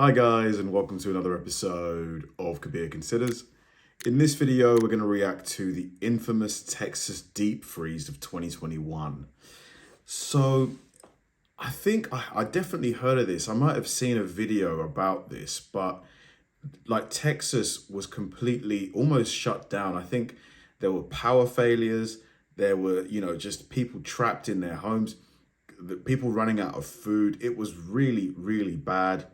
Hi guys, and welcome to another episode of Kabir Considers. In this video, we're going to react to the infamous Texas deep freeze of 2021. So, I think I definitely heard of this. I might have seen a video about this, but like Texas was completely almost shut down. I think there were power failures. There were, just people trapped in their homes, the people running out of food. It was really, really bad.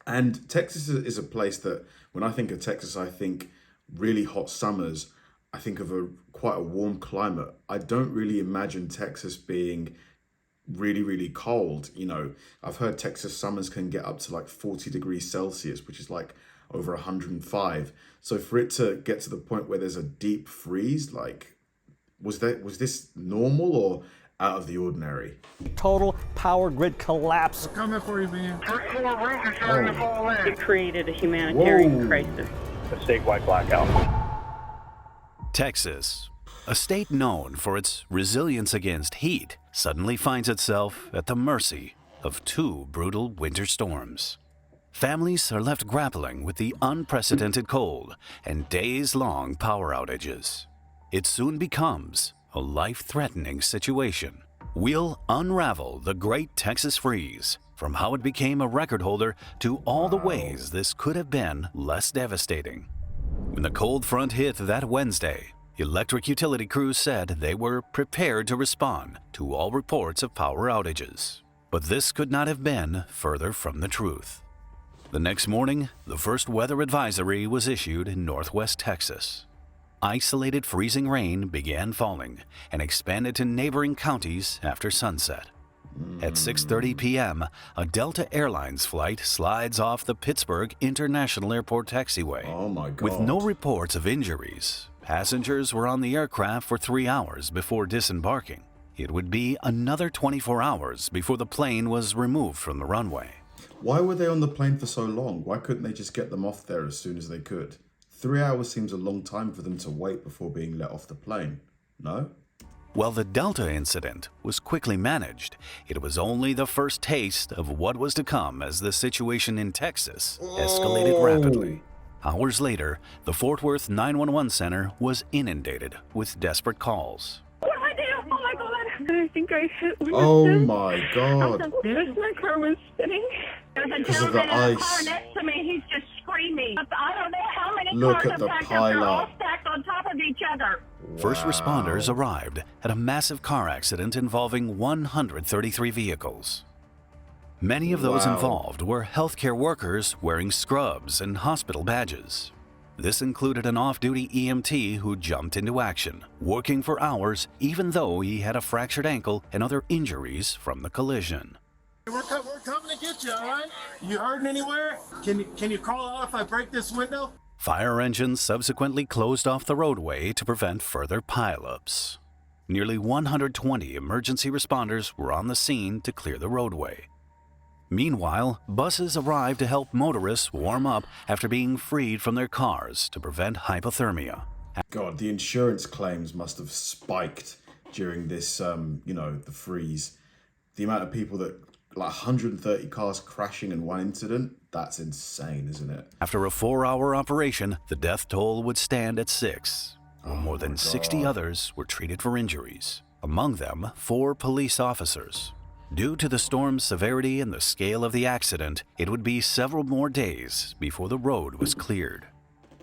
And Texas is a place that, when I think of Texas, I think really hot summers. I think of quite a warm climate. I don't really imagine Texas being really, really cold. I've heard Texas summers can get up to like 40 degrees Celsius, which is like over 105. So for it to get to the point where there's a deep freeze, like, was this normal or out of the ordinary? Total power grid collapse. We're coming for you, man. First floor roof is starting to fall in. It created a humanitarian crisis. A statewide blackout. Texas, a state known for its resilience against heat, suddenly finds itself at the mercy of two brutal winter storms. Families are left grappling with the unprecedented cold and days-long power outages. It soon becomes a life-threatening situation. We'll unravel the Great Texas Freeze, from how it became a record holder to all the ways this could have been less devastating. When the cold front hit that Wednesday, electric utility crews said they were prepared to respond to all reports of power outages. But this could not have been further from the truth. The next morning, the first weather advisory was issued in northwest Texas. Isolated freezing rain began falling and expanded to neighboring counties after sunset. At 6:30 p.m., a Delta Airlines flight slides off the Pittsburgh International Airport taxiway. Oh my God. With no reports of injuries, passengers were on the aircraft for 3 hours before disembarking. It would be another 24 hours before the plane was removed from the runway. Why were they on the plane for so long? Why couldn't they just get them off there as soon as they could? 3 hours seems a long time for them to wait before being let off the plane, no? While the Delta incident was quickly managed, it was only the first taste of what was to come as the situation in Texas escalated rapidly. Hours later, the Fort Worth 911 center was inundated with desperate calls. What do I do? Oh my God! I think I hit one Oh of them. my God. My car was spinning. There's a Because of the gentleman in a ice. car next to me. He's just screaming. I don't know how many Look cars at have the packed up. They're all pileup. stacked on top of each other. First Wow. responders arrived at a massive car accident involving 133 vehicles. Many of those Wow. involved were healthcare workers wearing scrubs and hospital badges. This included an off-duty EMT who jumped into action, working for hours even though he had a fractured ankle and other injuries from the collision. We're coming to get you, all right? You hurting anywhere? Can you crawl out if I break this window? Fire engines subsequently closed off the roadway to prevent further pileups. Nearly 120 emergency responders were on the scene to clear the roadway. Meanwhile, buses arrived to help motorists warm up after being freed from their cars to prevent hypothermia. God, the insurance claims must have spiked during this, the freeze. The amount of people that, like 130 cars crashing in one incident, that's insane, isn't it? After a 4-hour operation, the death toll would stand at 6, while more than 60 others were treated for injuries, among them 4 police officers. Due to the storm's severity and the scale of the accident, it would be several more days before the road was cleared.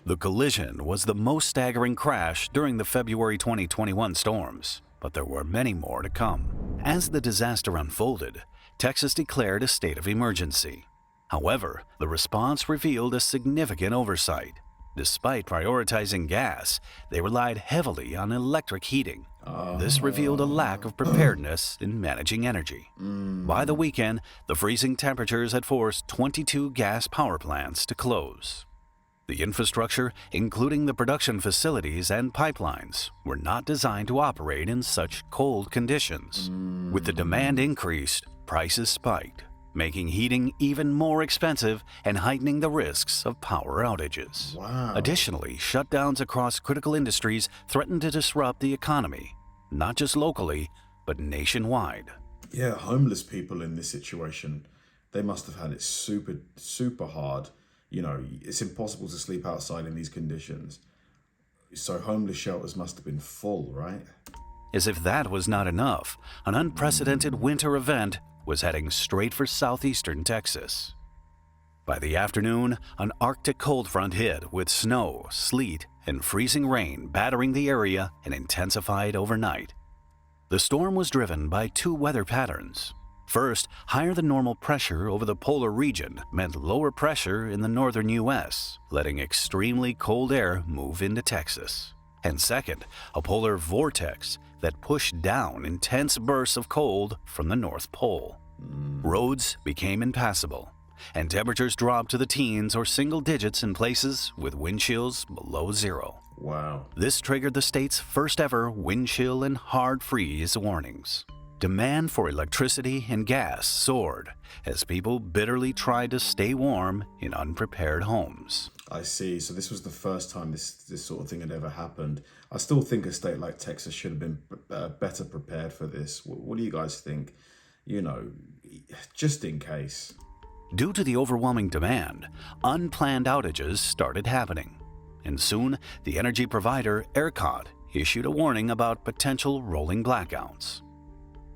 The collision was the most staggering crash during the February 2021 storms, but there were many more to come. As the disaster unfolded, Texas declared a state of emergency. However, the response revealed a significant oversight. Despite prioritizing gas, they relied heavily on electric heating. This revealed a lack of preparedness in managing energy. By the weekend, the freezing temperatures had forced 22 gas power plants to close. The infrastructure, including the production facilities and pipelines, were not designed to operate in such cold conditions. With the demand increased, prices spiked, making heating even more expensive and heightening the risks of power outages. Wow. Additionally, shutdowns across critical industries threatened to disrupt the economy, not just locally, but nationwide. Yeah, homeless people in this situation. they must have had it super, super hard. You know, it's impossible to sleep outside in these conditions. So homeless shelters must have been full, right? As if that was not enough, an unprecedented winter event was heading straight for southeastern Texas. By the afternoon, an Arctic cold front hit with snow, sleet, and freezing rain battering the area and intensified overnight. The storm was driven by two weather patterns. First, higher than normal pressure over the polar region meant lower pressure in the northern U.S., letting extremely cold air move into Texas. And second, a polar vortex that pushed down intense bursts of cold from the North Pole. Roads became impassable, and temperatures dropped to the teens or single digits in places with wind chills below zero. Wow. This triggered the state's first ever wind chill and hard freeze warnings. Demand for electricity and gas soared as people bitterly tried to stay warm in unprepared homes. I see. So this was the first time this sort of thing had ever happened. I still think a state like Texas should have been better prepared for this. What do you guys think? You know, just in case. Due to the overwhelming demand, unplanned outages started happening. And soon, the energy provider ERCOT issued a warning about potential rolling blackouts.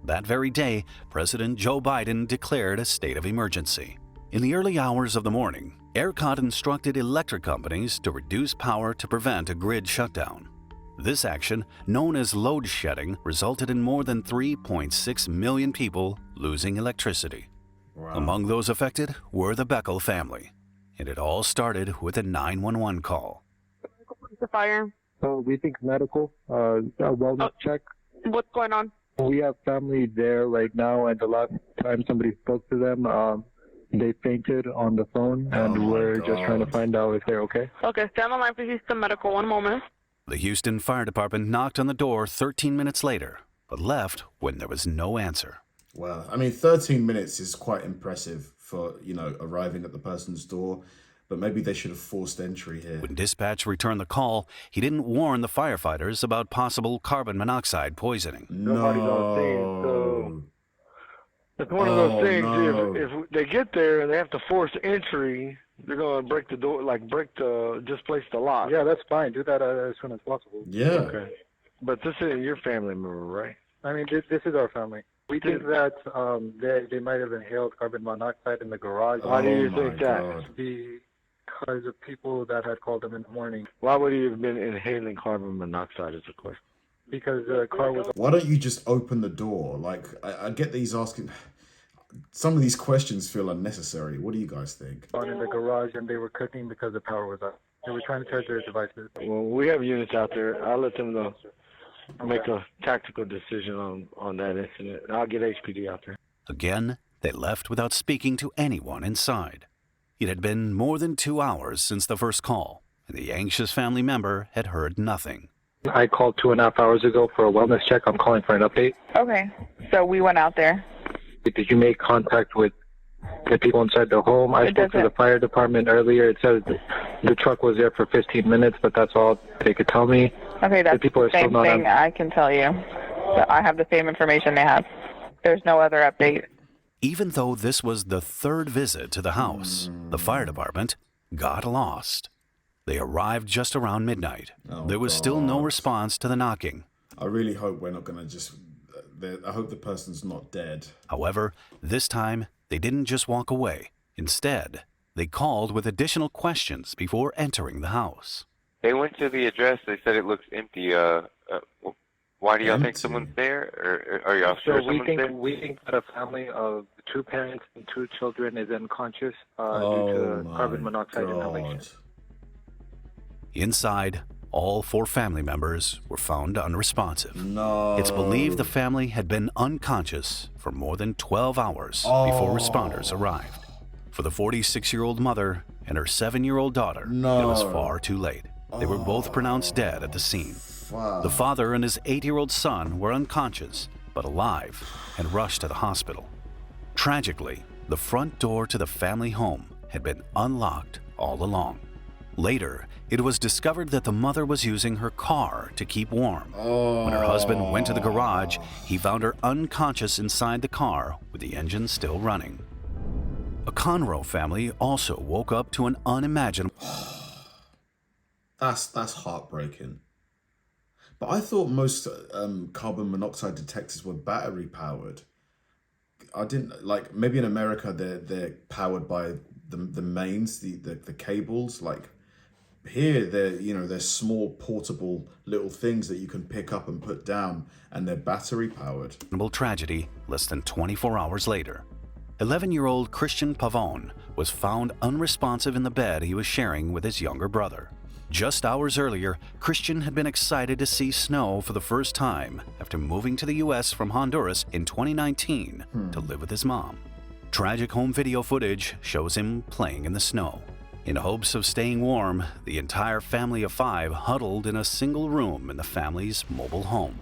That very day, President Joe Biden declared a state of emergency. In the early hours of the morning, ERCOT instructed electric companies to reduce power to prevent a grid shutdown. This action, known as load shedding, resulted in more than 3.6 million people losing electricity. Wow. Among those affected were the Beckel family, and it all started with a 911 call. The fire. We think medical, a wellness check. What's going on? We have family there right now, and the last time somebody spoke to them, they fainted on the phone, and we're just trying to find out if they're okay. Okay, stand on line for Houston Medical. 1 moment. The Houston Fire Department knocked on the door 13 minutes later, but left when there was no answer. Wow. I mean, 13 minutes is quite impressive for, you know, arriving at the person's door, but maybe they should have forced entry here. When dispatch returned the call, he didn't warn the firefighters about possible carbon monoxide poisoning. Nobody's on scene, so it's one of those things. No. If they get there and they have to force entry, they're going to break the door, displace the lock. Yeah, that's fine. Do that as soon as possible. Yeah. Okay. But this isn't your family member, right? I mean, this is our family. We think that they might have inhaled carbon monoxide in the garage. Why do you think that? Because of people that had called them in the morning. Why would you have been inhaling carbon monoxide is the question? Because the car was... Why don't you just open the door? Like, I get these asking... Some of these questions feel unnecessary. What do you guys think? In the garage, and they were cooking because the power was out. They were trying to charge their devices. Well, we have units out there. I'll let them know. Make a tactical decision on that incident. I'll get HPD out there. Again, they left without speaking to anyone inside. It had been more than 2 hours since the first call, and the anxious family member had heard nothing. I called 2.5 hours ago for a wellness check. I'm calling for an update. Okay, so we went out there. Did you make contact with the people inside the home? I spoke to the fire department earlier. It says the truck was there for 15 minutes, but that's all they could tell me. Okay, that's people are the same still not thing I can tell you. I have the same information they have. There's no other update. Even though this was the third visit to the house, the fire department got lost. They arrived just around midnight. There was still no response to the knocking. I really hope we're not going to just... I hope the person's not dead. However, this time, they didn't just walk away. Instead, they called with additional questions before entering the house. They went to the address. They said it looks empty. Why do y'all think someone's there? Or are y'all sure someone's there? We think that a family of 2 parents and 2 children is unconscious due to carbon monoxide inhalation. Inside, all 4 family members were found unresponsive. No. It's believed the family had been unconscious for more than 12 hours before responders arrived. For the 46-year-old mother and her 7-year-old daughter, it was far too late. They were both pronounced dead at the scene. Wow. The father and his 8-year-old son were unconscious, but alive, and rushed to the hospital. Tragically, the front door to the family home had been unlocked all along. Later, it was discovered that the mother was using her car to keep warm. When her husband went to the garage, he found her unconscious inside the car with the engine still running. A Conroe family also woke up to an unimaginable... That's heartbreaking. But I thought most carbon monoxide detectors were battery powered. I didn't, like, maybe in America they're powered by the mains, the cables. Like here they're small portable little things that you can pick up and put down, and they're battery powered. Tragedy less than 24 hours later. 11-year-old Christian Pavone was found unresponsive in the bed he was sharing with his younger brother. Just hours earlier, Christian had been excited to see snow for the first time after moving to the U.S. from Honduras in 2019 to live with his mom. Tragic home video footage shows him playing in the snow. In hopes of staying warm, the entire family of 5 huddled in a single room in the family's mobile home.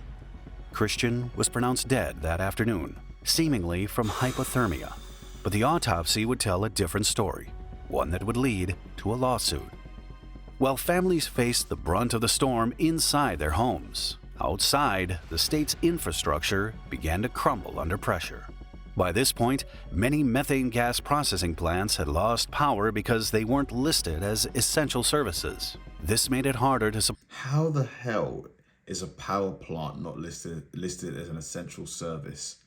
Christian was pronounced dead that afternoon, seemingly from hypothermia. But the autopsy would tell a different story, one that would lead to a lawsuit. While families faced the brunt of the storm inside their homes, outside, the state's infrastructure began to crumble under pressure. By this point, many methane gas processing plants had lost power because they weren't listed as essential services. This made it harder to How the hell is a power plant not listed as an essential service?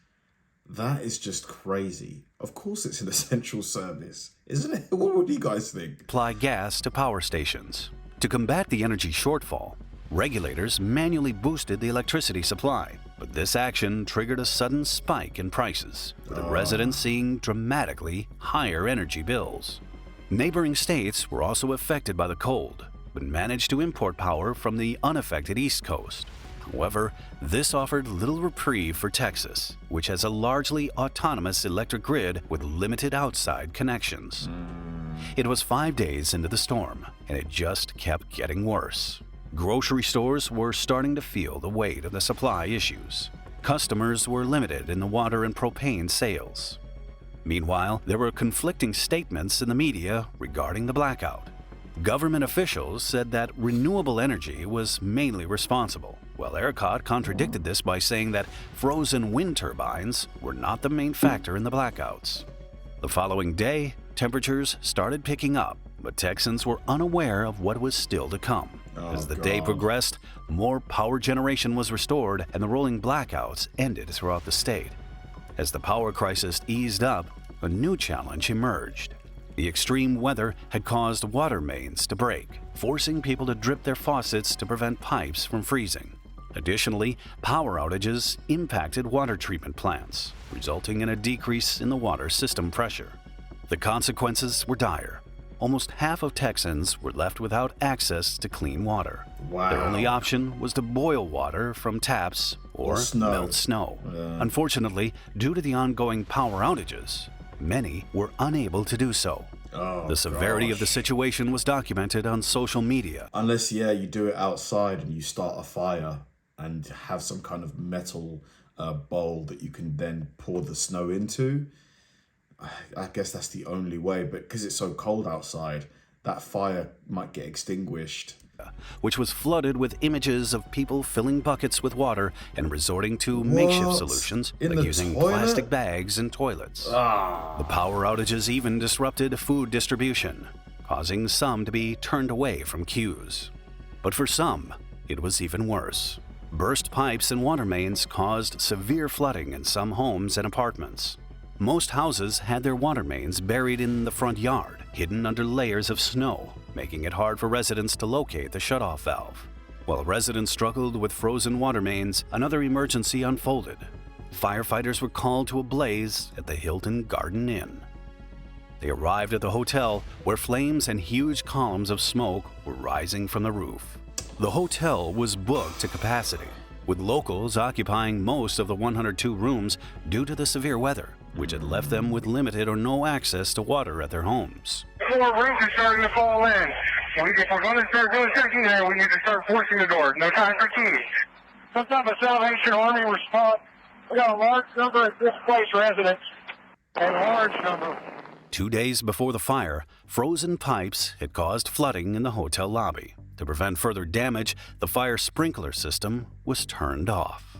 That is just crazy. Of course it's an essential service, isn't it? What would you guys think? Supply gas to power stations. To combat the energy shortfall, regulators manually boosted the electricity supply, but this action triggered a sudden spike in prices, with residents seeing dramatically higher energy bills. Neighboring states were also affected by the cold, but managed to import power from the unaffected East Coast. However, this offered little reprieve for Texas, which has a largely autonomous electric grid with limited outside connections. It was 5 days into the storm, and it just kept getting worse. Grocery stores were starting to feel the weight of the supply issues. Customers were limited in the water and propane sales. Meanwhile, there were conflicting statements in the media regarding the blackout. Government officials said that renewable energy was mainly responsible, while ERCOT contradicted this by saying that frozen wind turbines were not the main factor in the blackouts. The following day, temperatures started picking up, but Texans were unaware of what was still to come. As the day progressed, more power generation was restored and the rolling blackouts ended throughout the state. As the power crisis eased up, a new challenge emerged. The extreme weather had caused water mains to break, forcing people to drip their faucets to prevent pipes from freezing. Additionally, power outages impacted water treatment plants, resulting in a decrease in the water system pressure. The consequences were dire. Almost half of Texans were left without access to clean water. Wow. Their only option was to boil water from taps or melt snow. Unfortunately, due to the ongoing power outages, many were unable to do so. The severity of the situation was documented on social media. Unless, you do it outside and you start a fire and have some kind of metal bowl that you can then pour the snow into. I guess that's the only way, but because it's so cold outside, that fire might get extinguished. Which was flooded with images of people filling buckets with water and resorting to makeshift solutions, like using plastic bags and toilets. The power outages even disrupted food distribution, causing some to be turned away from queues. But for some, it was even worse. Burst pipes and water mains caused severe flooding in some homes and apartments. Most houses had their water mains buried in the front yard, hidden under layers of snow, making it hard for residents to locate the shutoff valve. While residents struggled with frozen water mains, another emergency unfolded. Firefighters were called to a blaze at the Hilton Garden Inn. They arrived at the hotel, where flames and huge columns of smoke were rising from the roof. The hotel was booked to capacity, with locals occupying most of the 102 rooms due to the severe weather, which had left them with limited or no access to water at their homes. 4 rooms are starting to fall in. If we're going to start doing something there, we need to start forcing the door. No time for keys. Some type of Salvation Army response. We got a large number of displaced residents and large number. 2 days before the fire, frozen pipes had caused flooding in the hotel lobby. To prevent further damage, the fire sprinkler system was turned off.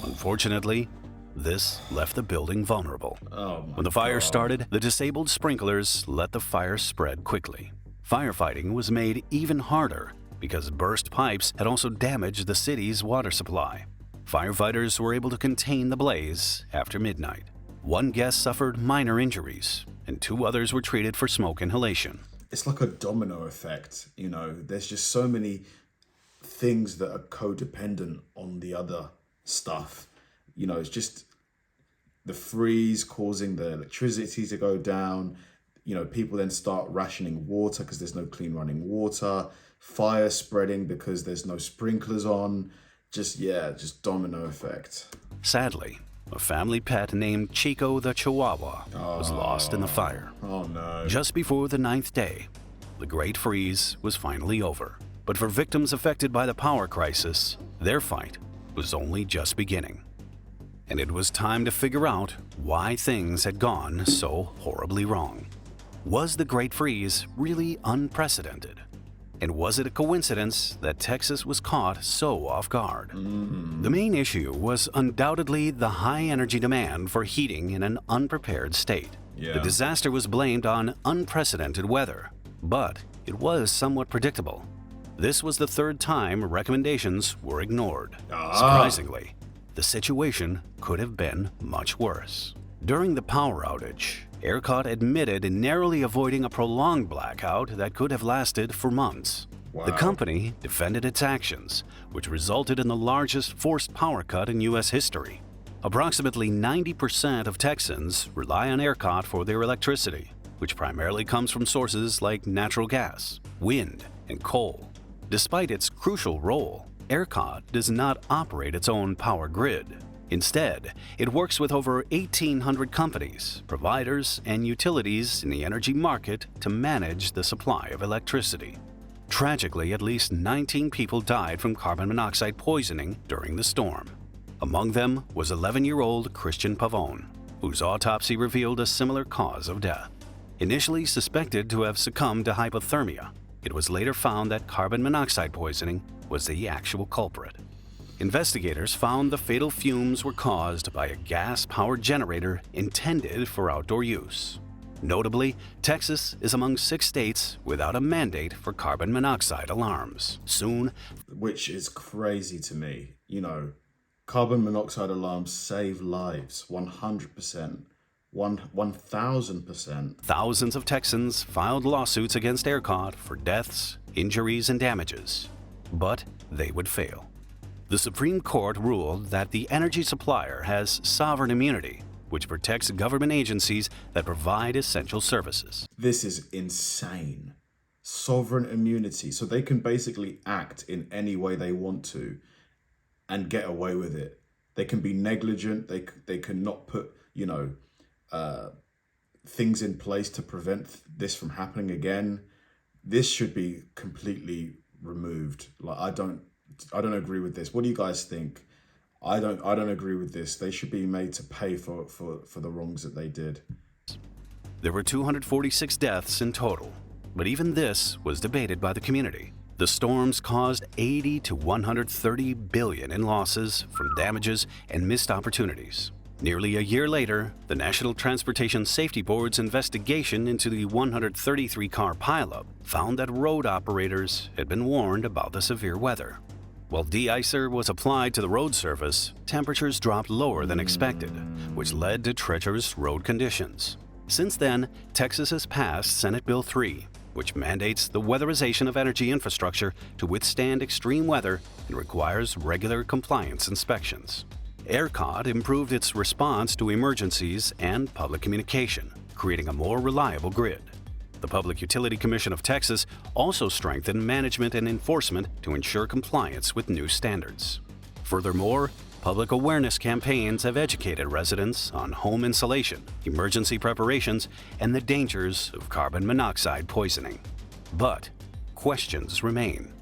Unfortunately, This left the building vulnerable. Oh my When the fire God. started, the disabled sprinklers let the fire spread quickly. Firefighting was made even harder because burst pipes had also damaged the city's water supply. Firefighters were able to contain the blaze after midnight. One guest suffered minor injuries, and 2 others were treated for smoke inhalation. It's like a domino effect, you know. There's just so many things that are codependent on the other stuff. You know, it's just the freeze causing the electricity to go down. You know, people then start rationing water because there's no clean running water. Fire spreading because there's no sprinklers on. Just domino effect. Sadly, a family pet named Chico the Chihuahua was lost in the fire. Oh no. Just before the 9th day, the Great Freeze was finally over. But for victims affected by the power crisis, their fight was only just beginning. And it was time to figure out why things had gone so horribly wrong. Was the Great Freeze really unprecedented? And was it a coincidence that Texas was caught so off guard? The main issue was undoubtedly the high energy demand for heating in an unprepared state. Yeah. The disaster was blamed on unprecedented weather, but it was somewhat predictable. This was the 3rd time recommendations were ignored. Surprisingly, the situation could have been much worse. During the power outage, ERCOT admitted in narrowly avoiding a prolonged blackout that could have lasted for months. Wow. The company defended its actions, which resulted in the largest forced power cut in U.S. history. Approximately 90% of Texans rely on ERCOT for their electricity, which primarily comes from sources like natural gas, wind, and coal. Despite its crucial role, ERCOT does not operate its own power grid. Instead, it works with over 1,800 companies, providers, and utilities in the energy market to manage the supply of electricity. Tragically, at least 19 people died from carbon monoxide poisoning during the storm. Among them was 11-year-old Christian Pavone, whose autopsy revealed a similar cause of death. Initially suspected to have succumbed to hypothermia, it was later found that carbon monoxide poisoning was the actual culprit. Investigators found the fatal fumes were caused by a gas-powered generator intended for outdoor use. Notably, Texas is among 6 states without a mandate for carbon monoxide alarms. Soon, Which is crazy to me. You know, carbon monoxide alarms save lives, 100%. 1,000%. thousands of Texans filed lawsuits against ERCOT for deaths, injuries, and damages. But they would fail. The Supreme Court ruled that the energy supplier has sovereign immunity, which protects government agencies that provide essential services. This is insane. Sovereign immunity. So they can basically act in any way they want to and get away with it. They can be negligent. They can not put, things in place to prevent this from happening again. This should be completely removed. Like, I don't agree with this. What do you guys think? I don't agree with this. They should be made to pay for the wrongs that they did. There were 246 deaths in total, but even this was debated by the community. The storms caused 80 to 130 billion in losses from damages and missed opportunities. Nearly a year later, the National Transportation Safety Board's investigation into the 133-car pileup found that road operators had been warned about the severe weather. While de-icer was applied to the road surface, temperatures dropped lower than expected, which led to treacherous road conditions. Since then, Texas has passed Senate Bill 3, which mandates the weatherization of energy infrastructure to withstand extreme weather and requires regular compliance inspections. ERCOT improved its response to emergencies and public communication, creating a more reliable grid. The Public Utility Commission of Texas also strengthened management and enforcement to ensure compliance with new standards. Furthermore, public awareness campaigns have educated residents on home insulation, emergency preparations, and the dangers of carbon monoxide poisoning. But questions remain.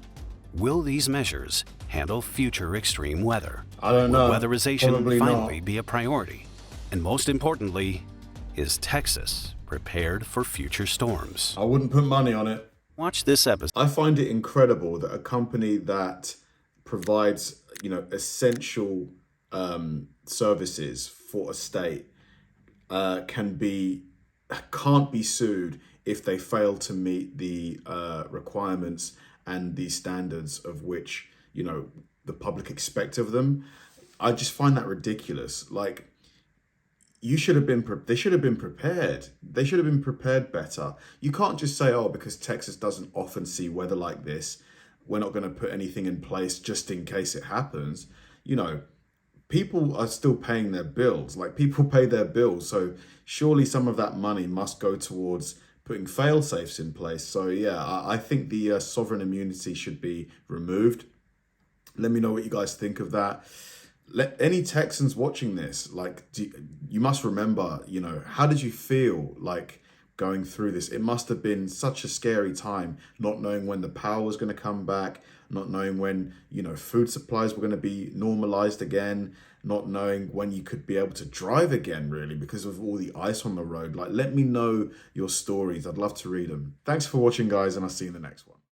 Will these measures handle future extreme weather? I don't know. Will weatherization Probably finally not. be a priority? And most importantly, is Texas prepared for future storms? I wouldn't put money on it. Watch this episode. I find it incredible that a company that provides, essential services for a state can't be sued if they fail to meet the requirements and the standards of which, you know, the public expect of them. I just find that ridiculous. Like, they should have been prepared. They should have been prepared better. You can't just say, oh, because Texas doesn't often see weather like this, we're not going to put anything in place just in case it happens. You know, people are still paying their bills. Like, people pay their bills. So surely some of that money must go towards putting fail-safes in place. So yeah, I think the sovereign immunity should be removed. Let me know what you guys think of that. Let any Texans watching this, like, you must remember, you know, how did you feel like going through this? It must have been such a scary time, not knowing when the power was going to come back, not knowing when, you know, food supplies were going to be normalized again, not knowing when you could be able to drive again, really, because of all the ice on the road. Like, let me know your stories. I'd love to read them. Thanks for watching, guys, and I'll see you in the next one.